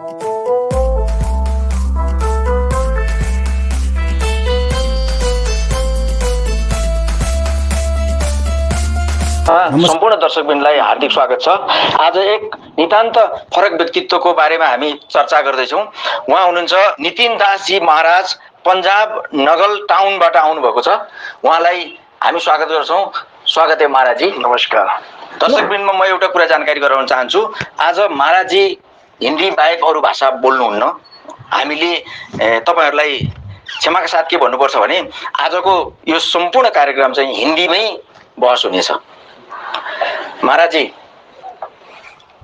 सम्पूर्ण दर्शकवृन्दलाई हार्दिक स्वागत छ। आज एक नितान्त फरक व्यक्तित्वको बारेमा हामी चर्चा गर्दैछौँ। उहाँ हुनुहुन्छ नितिन दासजी महाराज, पन्जाब नगल टाउनबाट आउनुभएको छ। उहाँलाई हामी स्वागत गर्छौँ। स्वागत है महाराजजी। नमस्कार। दर्शकवृन्दमा म एउटा कुरा जानकारी गराउन चाहन्छु। आज महाराजजी हिन्दी बाहेक अरू भाषा बोल्नुहुन्न। हामीले तपाईहरुलाई क्षमाका साथ के भन्नुपर्छ भने आजको यो सम्पूर्ण कार्यक्रम चाहिँ हिन्दीमै बहस हुनेछ। महाराज जी,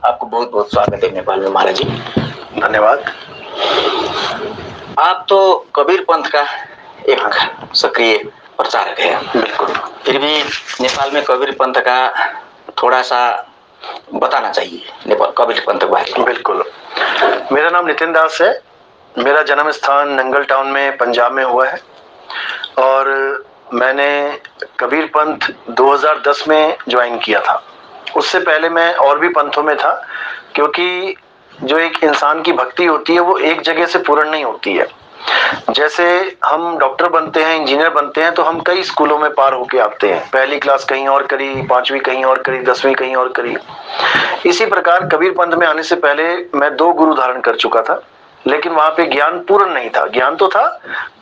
आपको बहुत बहुत स्वागत है नेपाल में। महाराज जी धन्यवाद। आप तो कबीर पंथ का एक सक्रिय प्रचारक है। बिल्कुल। फिर भी नेपाल में कबीर पंथ का थोड़ा सा बताना चाहिए, नेपाल कबीर पंथ के बारे में। बिल्कुल। मेरा नाम नितिन दास है। मेरा जन्म स्थान नंगल टाउन में पंजाब में हुआ है और मैंने कबीर पंथ 2010 में ज्वाइन किया था। उससे पहले मैं और भी पंथों में था, क्योंकि जो एक इंसान की भक्ति होती है वो एक जगह से पूर्ण नहीं होती है। जैसे हम डॉक्टर बनते हैं, इंजीनियर बनते हैं, तो हम कई स्कूलों में पार होके आते हैं। पहली क्लास कहीं और करी, 5वीं कहीं और करी, 10वीं कहीं और करी। इसी प्रकार कबीर पंथ में आने से पहले मैं 2 गुरु धारण कर चुका था, लेकिन वहां पे ज्ञान पूर्ण नहीं था। ज्ञान तो था,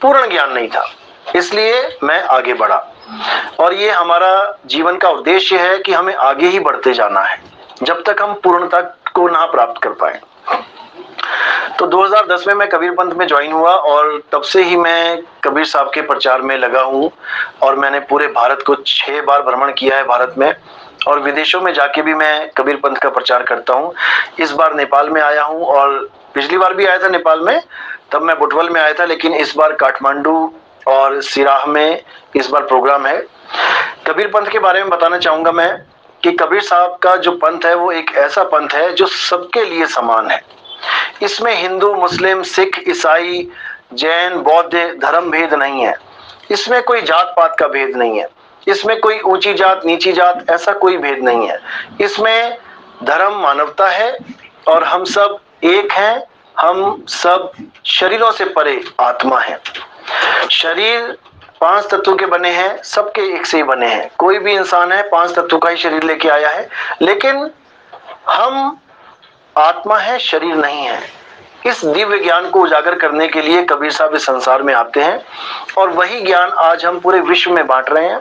पूर्ण ज्ञान नहीं था, इसलिए मैं आगे बढ़ा। और ये हमारा जीवन का उद्देश्य है कि हमें आगे ही बढ़ते जाना है जब तक हम पूर्णता को ना प्राप्त कर पाए। तो 2010 में मैं कबीर पंथ में ज्वाइन हुआ और तब से ही मैं कबीर साहब के प्रचार में लगा हूँ। और मैंने पूरे भारत को 6 बार भ्रमण किया है भारत में, और विदेशों में जाके भी मैं कबीर पंथ का प्रचार करता हूँ। इस बार नेपाल में आया हूँ, और पिछली बार भी आया था नेपाल में, तब मैं बुटवल में आया था, लेकिन इस बार काठमांडू और सिराह में इस बार प्रोग्राम है। कबीर पंथ के बारे में बताना चाहूंगा मैं कि कबीर साहब का जो पंथ है वो एक ऐसा पंथ है जो सबके लिए समान है। इसमें हिंदू, मुस्लिम, सिख, ईसाई, जैन, बौद्ध धर्म भेद नहीं है। इसमें कोई जात पात का भेद नहीं है। इसमें कोई ऊंची जात नीची जात ऐसा कोई भेद नहीं है। इसमें धर्म मानवता है और हम सब एक हैं। हम सब शरीरों से परे आत्मा है। शरीर 5 तत्वों के बने हैं, सबके एक से ही बने हैं। कोई भी इंसान है 5 तत्वों का ही शरीर लेके आया है, लेकिन हम आत्मा है, शरीर नहीं है। इस दिव्य ज्ञान को उजागर करने के लिए कबीर साहब इस संसार में आते हैं, और वही ज्ञान आज हम पूरे विश्व में बांट रहे हैं।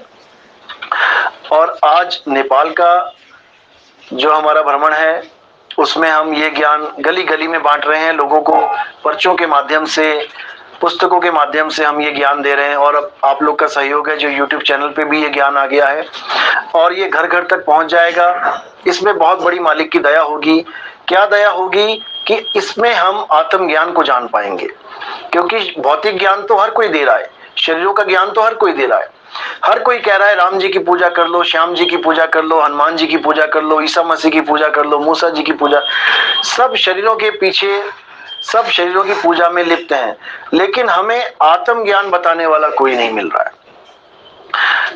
और आज नेपाल का जो हमारा भ्रमण है उसमें हम ये ज्ञान गली गली में बांट रहे हैं। लोगों को पर्चों के माध्यम से, पुस्तकों के माध्यम से हम ये ज्ञान दे रहे हैं। और अब आप लोग का सहयोग है, जो YouTube चैनल पे भी ये ज्ञान आ गया है और ये घर घर तक पहुंच जाएगा। इसमें बहुत बड़ी मालिक की दया होगी। क्या दया होगी कि इसमें हम आत्म ज्ञान को जान पाएंगे, क्योंकि भौतिक ज्ञान तो हर कोई दे रहा है, शरीरों का ज्ञान तो हर कोई दे रहा है। हर कोई कह रहा है राम जी की पूजा कर लो, श्याम जी की पूजा कर लो, हनुमान जी की पूजा कर लो, ईसा मसीह की पूजा कर लो, मूसा जी की पूजा। सब शरीरों के पीछे, सब शरीरों की पूजा में लिप्त हैं, लेकिन हमें आत्म ज्ञान बताने वाला कोई नहीं मिल रहा है।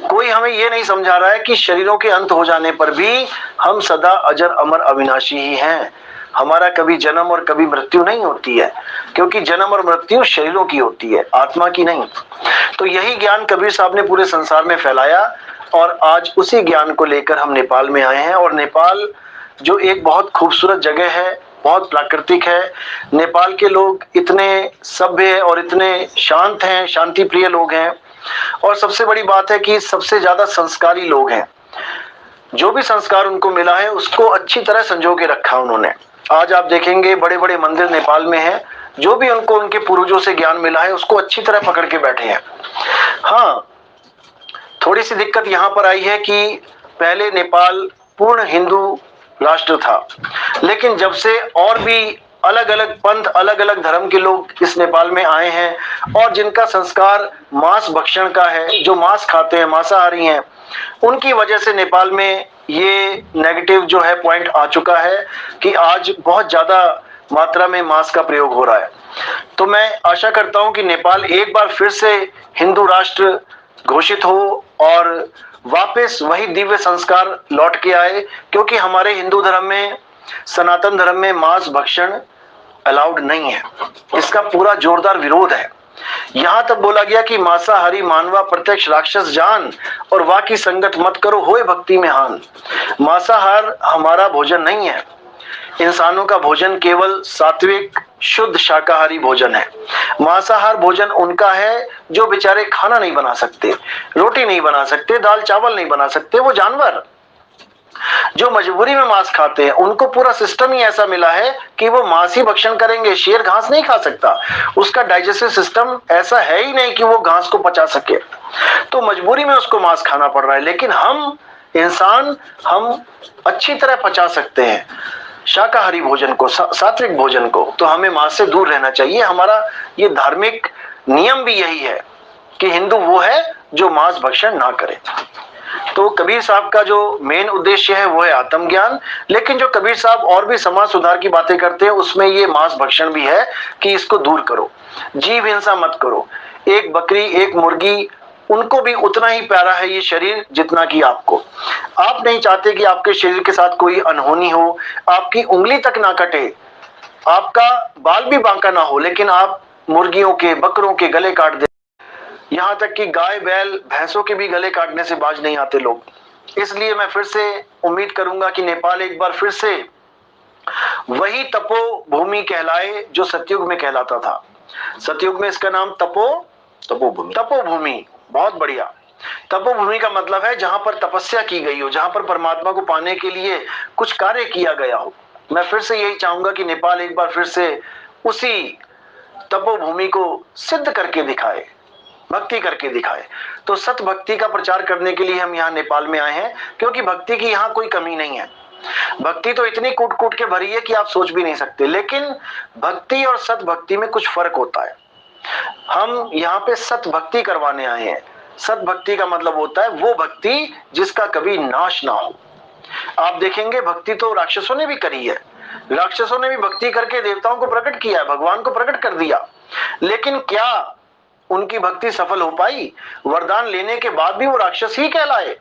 कोई हमें ये नहीं समझा रहा है कि शरीरों के अंत हो जाने पर भी हम सदा अजर अमर अविनाशी ही हैं। हमारा कभी जन्म और कभी मृत्यु नहीं होती है, क्योंकि जन्म और मृत्यु शरीरों की होती है, आत्मा की नहीं। तो यही ज्ञान कबीर साहब ने पूरे संसार में फैलाया, और आज उसी ज्ञान को लेकर हम नेपाल में आए हैं। और नेपाल जो एक बहुत खूबसूरत जगह है, बहुत प्राकृतिक है। नेपाल के लोग इतने सभ्य है और इतने शांत हैं, शांति प्रिय लोग हैं। और सबसे बड़ी बात है कि सबसे ज्यादा संस्कारी लोग हैं। जो भी संस्कार उनको मिला है उसको अच्छी तरह संजो के रखा उन्होंने। आज आप देखेंगे बड़े बड़े मंदिर नेपाल में हैं, जो भी उनको उनके पूर्वजों से ज्ञान मिला है उसको अच्छी तरह पकड़ के बैठे हैं। हाँ, थोड़ी सी दिक्कत यहाँ पर आई है कि पहले नेपाल पूर्ण हिंदू राष्ट्र था, लेकिन जब से और भी अलग अलग पंथ, अलग अलग धर्म के लोग इस नेपाल में आए हैं, और जिनका संस्कार मांस भक्षण का है, जो मांस खाते हैं, मांसाहारी हैं, उनकी वजह से नेपाल में ये नेगेटिव जो है पॉइंट आ चुका है कि आज बहुत ज्यादा मात्रा में मांस का प्रयोग हो रहा है। तो मैं आशा करता हूं कि नेपाल एक बार फिर से हिंदू राष्ट्र घोषित हो और वापस वही दिव्य संस्कार लौट के आए, क्योंकि हमारे हिंदू धर्म में, सनातन धर्म में मांस भक्षण अलाउड नहीं है, इसका पूरा जोरदार विरोध है। यहां तक बोला गया कि मांसाहारी मानवा प्रत्यक्ष राक्षस जान, और वाह की संगत मत करो होए भक्ति में हान। मांसाहार हमारा भोजन नहीं है, इंसानों का भोजन केवल सात्विक शुद्ध शाकाहारी भोजन है। मांसाहार भोजन उनका है जो बेचारे खाना नहीं बना सकते, रोटी नहीं बना सकते, दाल चावल नहीं बना सकते, वो जानवर जो मजबूरी में मांस खाते हैं, उनको पूरा सिस्टम ही ऐसा मिला है कि वो मांस ही भक्षण करेंगे। शेर घास नहीं खा सकता, उसका डाइजेस्टिव सिस्टम ऐसा है ही नहीं कि वो घास को पचा सके, तो मजबूरी में उसको मांस खाना पड़ रहा है। लेकिन हम इंसान, हम अच्छी तरह पचा सकते हैं शाकाहारी भोजन को, सात्विक भोजन को, तो हमें मांस से दूर रहना चाहिए। हमारा ये धार्मिक नियम भी यही है कि हिंदू वो है जो मांस भक्षण ना करे। तो कबीर साहब का जो मेन उद्देश्य है वो है आत्मज्ञान, लेकिन जो कबीर साहब और भी समाज सुधार की बातें करते हैं उसमें ये मांस भक्षण भी है कि इसको दूर करो, जीव हिंसा मत करो। एक बकरी, एक मुर्गी, उनको भी उतना ही प्यारा है ये शरीर जितना कि आपको। आप नहीं चाहते कि आपके शरीर के साथ कोई अनहोनी हो, आपकी उंगली तक ना कटे, आपका बाल भी बांका ना हो, लेकिन आप मुर्गियों के, बकरों के गले काट दे। यहां तक कि गाय, बैल, भैंसों के भी गले काटने से बाज नहीं आते लोग। इसलिए मैं फिर से उम्मीद करूंगा कि नेपाल एक बार फिर से वही तपोभूमि कहलाए जो सतयुग में कहलाता था। सतयुग में इसका नाम तपोभूमि, बहुत बढ़िया। तपोभूमि का मतलब है जहां पर तपस्या की गई हो, जहां पर परमात्मा को पाने के लिए कुछ कार्य किया गया हो। मैं फिर से यही चाहूंगा कि नेपाल एक बार फिर से उसी तपोभूमि को सिद्ध करके दिखाए, भक्ति करके दिखाए। तो सत भक्ति का प्रचार करने के लिए हम यहाँ नेपाल में आए हैं, क्योंकि भक्ति की यहाँ कोई कमी नहीं है। भक्ति तो इतनी कूट कूट के भरी है कि आप सोच भी नहीं सकते, लेकिन भक्ति और सत भक्ति में कुछ फर्क होता है। हम यहाँ पे सत भक्ति करवाने आए हैं। सत भक्ति का मतलब होता है वो भक्ति जिसका कभी नाश ना हो। आप देखेंगे भक्ति तो राक्षसों ने भी करी है, राक्षसों ने भी भक्ति करके देवताओं को प्रकट किया है, भगवान को प्रकट कर दिया, लेकिन क्या उनकी भक्ति सफल हो पाई? वरदान लेने के बाद भी वो राक्षस ही कहलाए,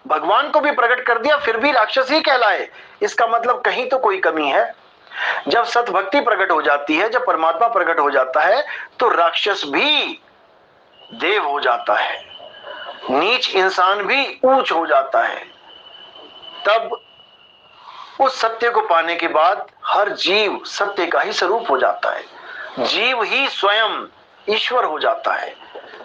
भगवान को भी प्रकट कर दिया फिर भी राक्षस ही कहलाए। इसका मतलब कहीं तो कोई कमी है। जब सतभक्ति प्रकट हो जाती है, जब परमात्मा प्रकट हो जाता है, तो राक्षस भी देव हो जाता है, नीच इंसान भी ऊंच हो जाता है। तब उस सत्य को पाने के बाद हर जीव सत्य का ही स्वरूप हो जाता है, जीव ही स्वयं ईश्वर हो जाता है।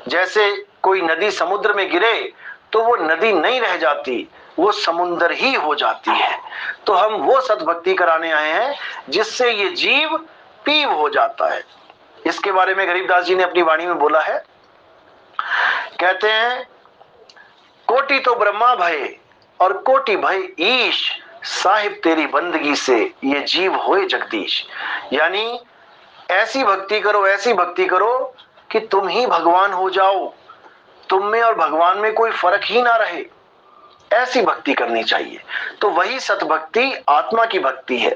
जैसे कोई नदी समुद्र में गिरे तो वो नदी नहीं रह जाती, वो समुद्र ही हो जाती है। तो हम वो सतभक्ति कराने आए हैं जिससे ये जीव पीव हो जाता है। इसके बारे में गरीबदास जी ने अपनी वाणी में बोला है, कहते हैं, कोटि तो ब्रह्मा भय और कोटि भय ईश, साहिब तेरी बंदगी से ये जीव होए जगदीश। यानी ऐसी भक्ति करो, ऐसी भक्ति करो कि तुम ही भगवान हो जाओ, तुम में और भगवान में कोई फर्क ही ना रहे। ऐसी भक्ति करनी चाहिए। तो वही सतभक्ति आत्मा की भक्ति है।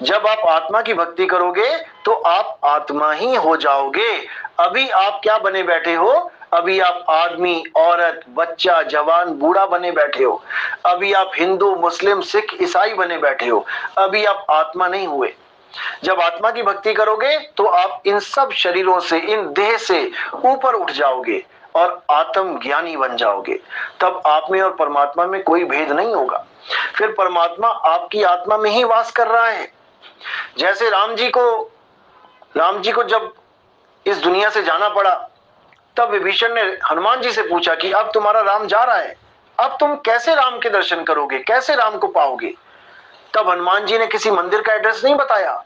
जब आप आत्मा की भक्ति करोगे तो आप आत्मा ही हो जाओगे। अभी आप क्या बने बैठे हो? अभी आप आदमी, औरत, बच्चा, जवान, बूढ़ा बने बैठे हो। अभी आप हिंदू, मुस्लिम, सिख, ईसाई बने बैठे हो। अभी आप आत्मा नहीं हुए। जब आत्मा की भक्ति करोगे तो आप इन सब शरीरों से, इन देह से ऊपर उठ जाओगे और आत्म ज्ञानी बन जाओगे। तब आप में और परमात्मा में कोई भेद नहीं होगा। फिर परमात्मा आपकी आत्मा में ही वास कर रहा है। जैसे राम जी को जब इस दुनिया से जाना पड़ा, तब विभीषण ने हनुमान जी से पूछा कि अब तुम्हारा राम जा रहा है, अब तुम कैसे राम के दर्शन करोगे, कैसे राम को पाओगे? तब हनुमान जी ने किसी मंदिर का एड्रेस नहीं बताया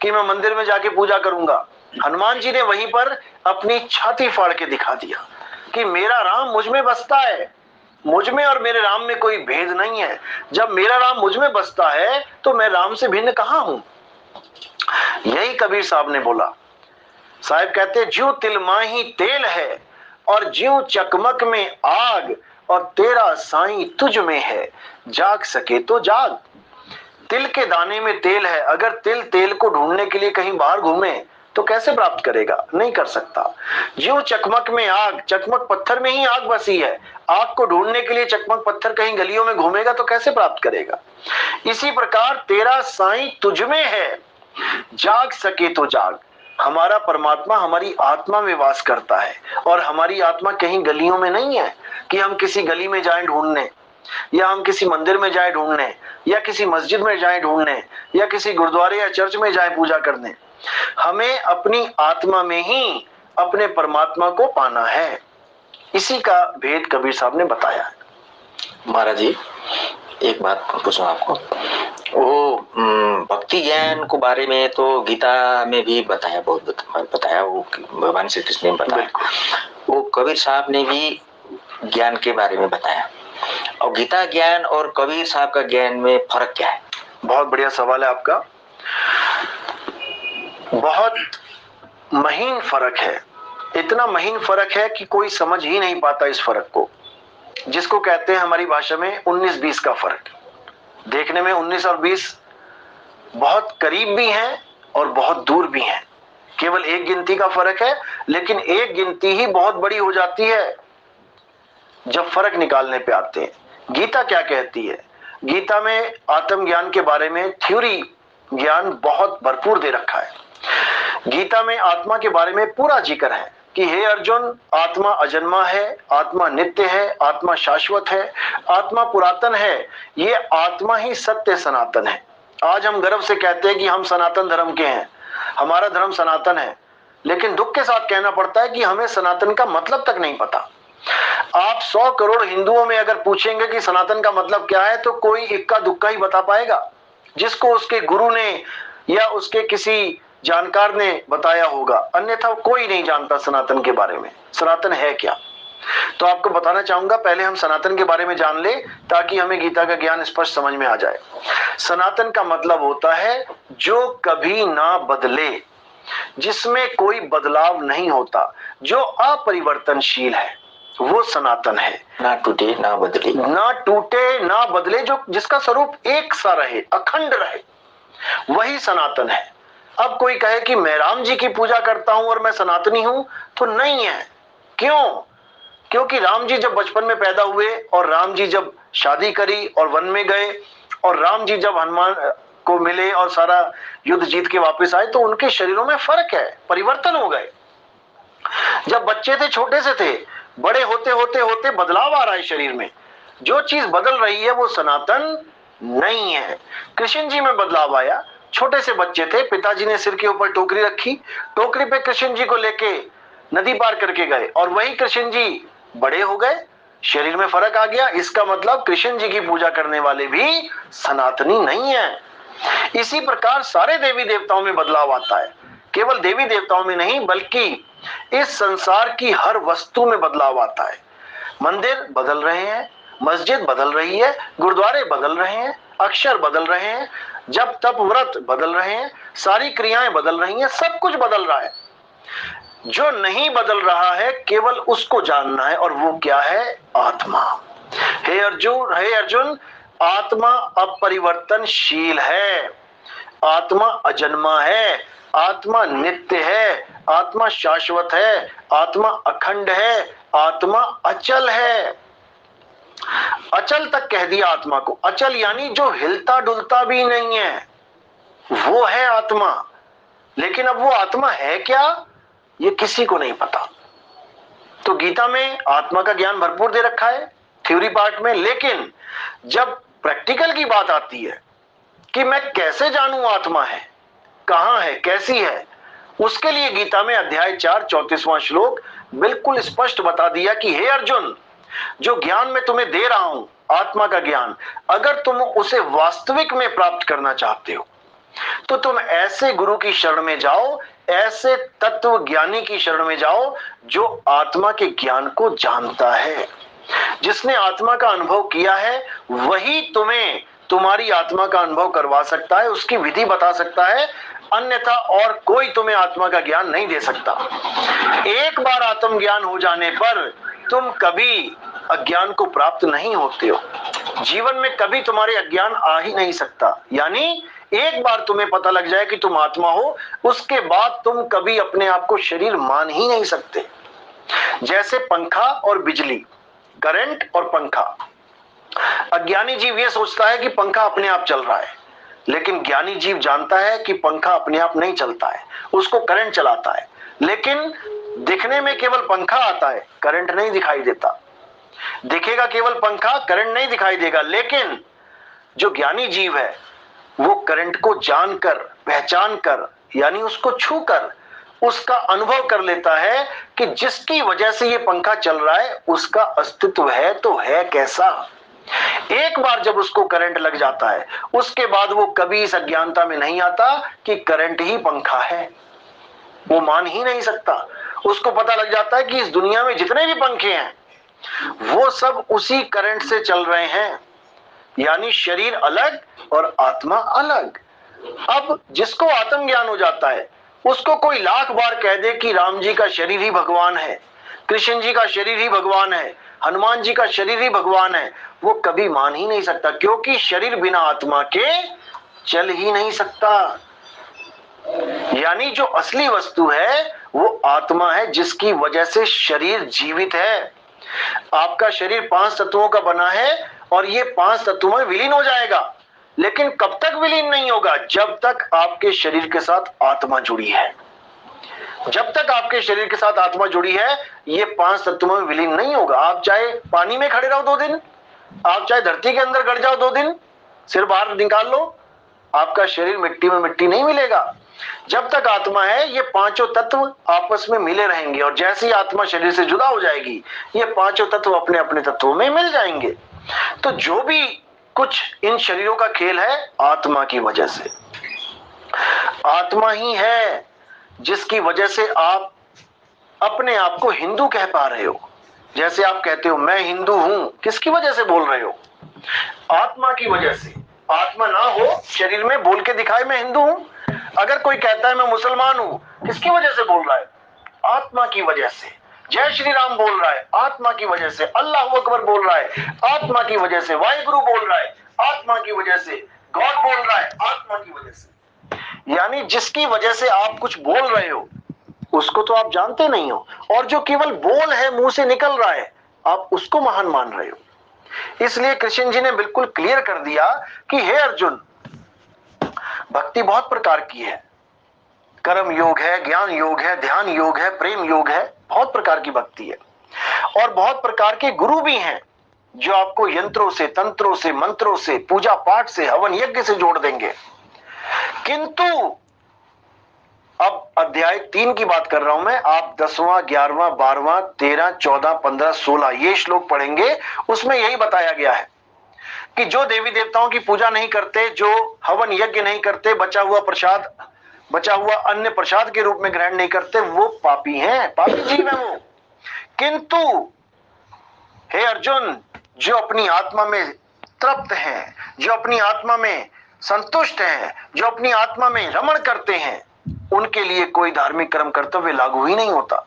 कि मैं मंदिर में जाके पूजा करूंगा। हनुमान जी ने वहीं पर अपनी छाती फाड़ के दिखा दिया कि मेरा राम मुझ में बसता है, मुझ में और मेरे राम में कोई भेद नहीं है। जब मेरा राम मुझ में बसता है तो मैं राम से भिन्न कहां हूं? यही कबीर साहब ने बोला। साहब कहते, ज्यों तिल माही तेल है और ज्यों चकमक में आग, और तेरा साईं तुझ में है, जाग सके तो जाग। तिल के दाने में तेल है, अगर तेल को ढूंढने के लिए कहीं बाहर घूमे तो कैसे प्राप्त करेगा? नहीं कर सकता। ज्यों चकमक में आग, चकमक पत्थर में ही आग बसी है, आग को ढूंढने के लिए चकमक पत्थर कहीं गलियों में घूमेगा तो कैसे प्राप्त करेगा? इसी प्रकार तेरा साईं तुझ में है, जाग सके तो जाग। हमारा परमात्मा हमारी आत्मा में वास करता है, और हमारी आत्मा कहीं गलियों में नहीं है कि हम किसी गली में जाएं ढूंढने, या हम किसी मंदिर में जाएं ढूंढने, या किसी मस्जिद में जाएं ढूंढने, या किसी गुरुद्वारे या चर्च में जाएं पूजा करने। हमें अपनी आत्मा में ही अपने परमात्मा को पाना है। इसी का भेद कबीर साहब ने बताया है। महाराज जी, एक बात पूछूं आपको, वो भक्ति ज्ञान को बारे में तो गीता में भी बताया, बहुत बताया, वो भगवान श्री कृष्ण ने बताया, वो कबीर साहब ने भी ज्ञान के बारे में बताया। और गीता ज्ञान और कबीर साहब का ज्ञान में फर्क क्या है? बहुत बढ़िया सवाल है आपका। बहुत महीन फर्क है, इतना महीन फर्क है कि कोई समझ ही नहीं पाता इस फर्क को, जिसको कहते हैं हमारी भाषा में 19-20 का फर्क। देखने में 19 और 20 बहुत करीब भी हैं और बहुत दूर भी हैं। केवल एक गिनती का फर्क है, लेकिन एक गिनती ही बहुत बड़ी हो जाती है जब फर्क निकालने पे आते हैं। गीता क्या कहती है? गीता में आत्मज्ञान के बारे में थ्योरी ज्ञान बहुत भरपूर दे रखा है। गीता में आत्मा के बारे में पूरा जिक्र है कि हे अर्जुन, आत्मा अजन्मा है, आत्मा नित्य है, आत्मा शाश्वत है, आत्मा पुरातन है, ये आत्मा ही सत्य सनातन है। आज हम गर्व से कहते हैं कि हम सनातन धर्म के हैं, हमारा धर्म सनातन है, लेकिन दुख के साथ कहना पड़ता है कि हमें सनातन का मतलब तक नहीं पता। आप 100 करोड़ हिंदुओं में अगर पूछेंगे कि सनातन का मतलब क्या है, तो कोई इक्का दुक्का ही बता पाएगा, जिसको उसके गुरु ने या उसके किसी जानकार ने बताया होगा, अन्यथा कोई नहीं जानता सनातन के बारे में। सनातन है क्या? तो आपको बताना चाहूंगा, पहले हम सनातन के बारे में जान ले ताकि हमें गीता का ज्ञान स्पष्ट समझ में आ जाए। सनातन का मतलब होता है जो कभी ना बदले, जिसमें कोई बदलाव नहीं होता, जो अपरिवर्तनशील है, वो सनातन है। ना टूटे ना बदले, ना टूटे ना बदले, जो जिसका स्वरूप एक सा रहे, अखंड रहे, वही सनातन है। अब कोई कहे कि मैं राम जी की पूजा करता हूं और मैं सनातनी हूं, तो नहीं है। क्यों? क्योंकि राम जी जब बचपन में पैदा हुए और राम जी जब शादी करी और वन में गए, और राम जी जब हनुमान को मिले और सारा युद्ध जीत के वापस आए, तो उनके शरीरों में फर्क है, परिवर्तन हो गए। जब बच्चे थे, छोटे से थे, बड़े होते होते होते बदलाव आ रहा है शरीर में। जो चीज बदल रही है वो सनातन नहीं है। कृष्ण जी में बदलाव आया, छोटे से बच्चे थे, पिताजी ने सिर के ऊपर टोकरी रखी, टोकरी पे कृष्ण जी को लेके नदी पार करके गए, और वही कृष्ण जी बड़े हो गए, शरीर में फर्क आ गया। इसका मतलब कृष्ण जी की पूजा करने वाले भी सनातनी नहीं है। इसी प्रकार सारे देवी देवताओं में बदलाव आता है, केवल देवी देवताओं में नहीं बल्कि इस संसार की हर वस्तु में बदलाव आता है। मंदिर बदल रहे हैं, मस्जिद बदल रही है, गुरुद्वारे बदल रहे हैं, अक्षर बदल रहे हैं, जप तप व्रत बदल रहे हैं, सारी क्रियाएं बदल रही हैं, सब कुछ बदल रहा है। जो नहीं बदल रहा है केवल उसको जानना है, और वो क्या है? आत्मा। हे अर्जुन, आत्मा अपरिवर्तनशील है, आत्मा अजन्मा है, आत्मा नित्य है, आत्मा शाश्वत है, आत्मा अखंड है, आत्मा अचल है। अचल तक कह दिया आत्मा को। अचल यानी जो हिलता डुलता भी नहीं है, वो है आत्मा। लेकिन अब वो आत्मा है क्या, ये किसी को नहीं पता। तो गीता में आत्मा का ज्ञान भरपूर दे रखा है थ्योरी पार्ट में, लेकिन जब प्रैक्टिकल की बात आती है कि मैं कैसे जानूं आत्मा है, कहां है, कैसी है, उसके लिए गीता में अध्याय 4 34वां श्लोक बिल्कुल स्पष्ट बता दिया कि हे अर्जुन, जो ज्ञान मैं तुम्हें दे रहा हूं, आत्मा का ज्ञान, अगर तुम उसे वास्तविक में प्राप्त करना चाहते हो, तो तुम ऐसे गुरु की शरण में जाओ, ऐसे तत्व ज्ञानी की शरण में जाओ जो आत्मा के ज्ञान को जानता है। जिसने आत्मा का अनुभव किया है वही तुम्हें तुम्हारी आत्मा का अनुभव करवा सकता है, उसकी विधि बता सकता है, अन्यथा और कोई तुम्हें आत्मा का ज्ञान नहीं दे सकता। एक बार आत्मज्ञान हो जाने पर तुम कभी अज्ञान को प्राप्त नहीं होते हो। जीवन में कभी तुम्हारे अज्ञान आ ही नहीं सकता। यानी एक बार तुम्हें पता लग जाए कि तुम आत्मा हो, उसके बाद तुम कभी अपने आप को शरीर मान ही नहीं सकते। जैसे पंखा और बिजली, करंट और पंखा। अज्ञानी जीव ये सोचता है कि पंखा अपने आप चल रहा है, लेकिन ज्ञानी जीव जानता है कि पंखा अपने आप नहीं चलता है, उसको करंट चलाता है। लेकिन दिखने में केवल पंखा आता है, करंट नहीं दिखाई देता। दिखेगा केवल पंखा, करंट नहीं दिखाई देगा। लेकिन जो ज्ञानी जीव है वो करंट को जानकर, पहचान कर, यानी उसको छूकर उसका अनुभव कर लेता है कि जिसकी वजह से ये पंखा चल रहा है उसका अस्तित्व है तो है कैसा। एक बार जब उसको करंट लग जाता है उसके बाद वो कभी इस अज्ञानता में नहीं आता कि करंट ही पंखा है। वो मान ही नहीं सकता। उसको पता लग जाता है कि इस दुनिया में जितने भी पंखे हैं वो सब उसी करंट से चल रहे हैं, यानी शरीर अलग और आत्मा अलग। अब जिसको आत्मज्ञान हो जाता है उसको कोई लाख बार कह दे कि राम जी का शरीर ही भगवान है, कृष्ण जी का शरीर ही भगवान है, हनुमान जी का शरीर ही भगवान है, वो कभी मान ही नहीं सकता, क्योंकि शरीर बिना आत्मा के चल ही नहीं सकता। यानी जो असली वस्तु है वो आत्मा है, जिसकी वजह से शरीर जीवित है। आपका शरीर 5 तत्वों का बना है और ये 5 तत्वों में विलीन हो जाएगा, लेकिन कब तक विलीन नहीं होगा? जब तक आपके शरीर के साथ आत्मा जुड़ी है। जब तक आपके शरीर के साथ आत्मा जुड़ी है ये 5 तत्वों में विलीन नहीं होगा। आप चाहे पानी में खड़े रहो 2 दिन, आप चाहे धरती के अंदर गड़ जाओ 2 दिन, सिर बाहर निकाल लो, आपका शरीर मिट्टी में मिट्टी नहीं मिलेगा। जब तक आत्मा है ये 5 तत्व आपस में मिले रहेंगे, और जैसे ही आत्मा शरीर से जुदा हो जाएगी ये 5 तत्व अपने अपने तत्वों में मिल जाएंगे। तो जो भी कुछ इन शरीरों का खेल है आत्मा की वजह से। आत्मा ही है जिसकी वजह से आप अपने आप को हिंदू कह पा रहे हो। जैसे आप कहते हो मैं हिंदू हूं, किसकी वजह से बोल रहे हो? आत्मा की वजह से। आत्मा ना हो, शरीर में बोल के दिखाए मैं हिंदू हूं। अगर कोई कहता है मैं मुसलमान हूं, किसकी वजह से बोल रहा है? आत्मा की वजह से। जय श्री राम बोल रहा है, आत्मा की वजह से। अल्लाह अकबर बोल रहा है, आत्मा की वजह से। वाहिगुरु बोल रहा है, आत्मा की वजह से। गॉड बोल रहा है, आत्मा की वजह से। यानी जिसकी वजह से आप कुछ बोल रहे हो उसको तो आप जानते नहीं हो, और जो केवल बोल है, मुंह से निकल रहा है, आप उसको महान मान रहे हो। इसलिए कृष्ण जी ने बिल्कुल क्लियर कर दिया कि हे अर्जुन, भक्ति बहुत प्रकार की है। कर्म योग है, ज्ञान योग है, ध्यान योग है, प्रेम योग है, बहुत प्रकार की भक्ति है। और बहुत प्रकार के गुरु भी हैं जो आपको यंत्रों से, तंत्रों से, मंत्रों से, पूजा पाठ से, हवन यज्ञ से जोड़ देंगे। किंतु अब अध्याय 3 की बात कर रहा हूं मैं। आप 10वां, 11वां, 12वां, 13, 14, 15, 16 ये श्लोक पढ़ेंगे, उसमें यही बताया गया है कि जो देवी देवताओं की पूजा नहीं करते, जो हवन यज्ञ नहीं करते, बचा हुआ अन्य प्रसाद के रूप में ग्रहण नहीं करते, वो पापी हैं, पापी जीव हैं वो। किंतु हे अर्जुन, जो अपनी आत्मा में तृप्त हैं, जो अपनी आत्मा में संतुष्ट हैं, जो अपनी आत्मा में रमण करते हैं, उनके लिए कोई धार्मिक कर्म कर्तव्य लागू ही नहीं होता।